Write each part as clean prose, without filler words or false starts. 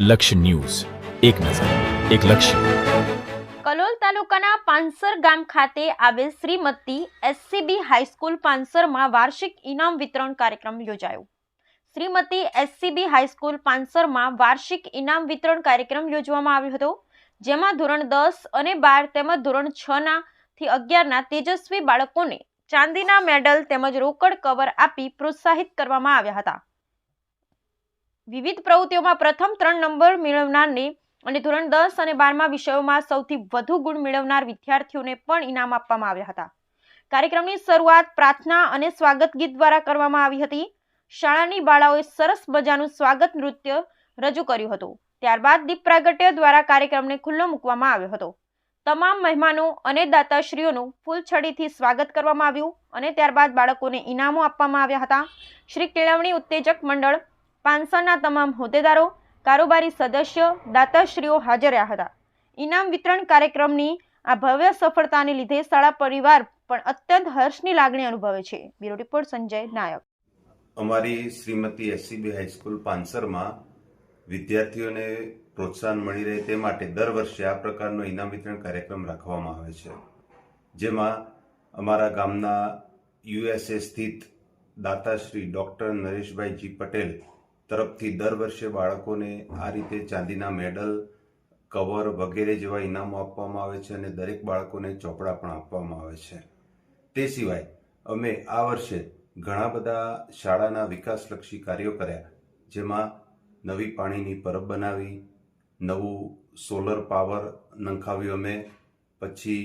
લક્ષ્ય ન્યૂઝ, એક નજર, એક લક્ષ્ય. કલોલ તાલુકાના પાંસર ગામ ખાતે આવેલ શ્રીમતી એસસીબી હાઈસ્કૂલ પાંસરમાં વાર્ષિક ઇનામ વિતરણ કાર્યક્રમ યોજાયો. શ્રીમતી એસસીબી હાઈસ્કૂલ પાંસરમાં વાર્ષિક ઇનામ વિતરણ કાર્યક્રમ યોજવામાં આવ્યો હતો, જેમાં ધોરણ 10 અને 12 તેમજ ધોરણ 6 થી 11ના તેજસ્વી બાળકોને ચાંદીના મેડલ તેમજ રોકડ કવર આપી પ્રોત્સાહિત કરવામાં આવ્યા હતા. વિવિધ પ્રવૃત્તિઓમાં પ્રથમ 3 નંબર મેળવનારને અને ધોરણ 10 અને 12મા વિષયોમાં સૌથી વધુ ગુણ મેળવનાર વિદ્યાર્થીઓને પણ ઇનામ આપવામાં આવ્યા હતા. કાર્યક્રમની શરૂઆત પ્રાર્થના અને સ્વાગત ગીત દ્વારા કરવામાં આવી હતી. શાળાની બાળાઓએ સરસ મજાનું સ્વાગત નૃત્ય રજૂ કર્યું હતું. ત્યારબાદ દીપ પ્રાગટ્ય દ્વારા કાર્યક્રમને ખુલ્લો મૂકવામાં આવ્યો હતો. તમામ મહેમાનો અને દાતાશ્રીઓનું ફૂલછડીથી સ્વાગત કરવામાં આવ્યું અને ત્યારબાદ બાળકોને ઇનામો આપવામાં આવ્યા હતા. શ્રી કેળવણી ઉત્તેજક મંડળ પાંસરના તમામ હોદ્દેદારો, કારોબારી સદસ્ય, દાતાશ્રીઓ હાજર રહ્યા હતા. ઇનામ વિતરણ કાર્યક્રમની આ ભવ્ય સફળતાને લીધે શાળા પરિવાર પણ અત્યંત હર્ષની લાગણી અનુભવે છે. બ્યુરો રિપોર્ટ સંજય નાયક. અમારી શ્રીમતી એસસીબી હાઈસ્કૂલ પાંસરમાં વિદ્યાર્થીઓને પ્રોત્સાહન મળી રહે તે માટે દર વર્ષે આ પ્રકારનો ઇનામ વિતરણ કાર્યક્રમ રાખવામાં આવે છે, જેમાં અમારા ગામના યુએસએ સ્થિત દાતાશ્રી ડૉક્ટર નરેશભાઈ જી પટેલ તરફથી દર વર્ષે બાળકોને આ રીતે ચાંદીના મેડલ, કવર વગેરે જેવા ઇનામો આપવામાં આવે છે અને દરેક બાળકોને ચોપડા પણ આપવામાં આવે છે. તે સિવાય અમે આ વર્ષે ઘણા બધા શાળાના વિકાસલક્ષી કાર્યો કર્યા, જેમાં નવી પાણીની પરબ બનાવી, નવું સોલર પાવર નંખાવ્યું અમે, પછી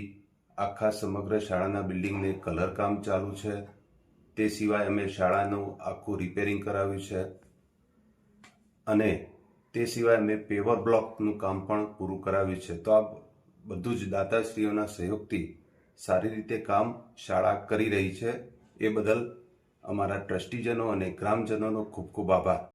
આખા સમગ્ર શાળાના બિલ્ડિંગને કલર કામ ચાલુ છે. તે સિવાય અમે શાળાનું આખું રિપેરિંગ કરાવ્યું છે અને તે સિવાય અમે પેવર બ્લોકનું કામ પણ પૂરું કરાવ્યું છે. તો આ બધું જ દાતાશ્રીઓના સહયોગથી સારી રીતે કામ શાળા કરી રહી છે. એ બદલ અમારા ટ્રસ્ટીજનો અને ગ્રામજનોનો ખૂબ ખૂબ આભાર.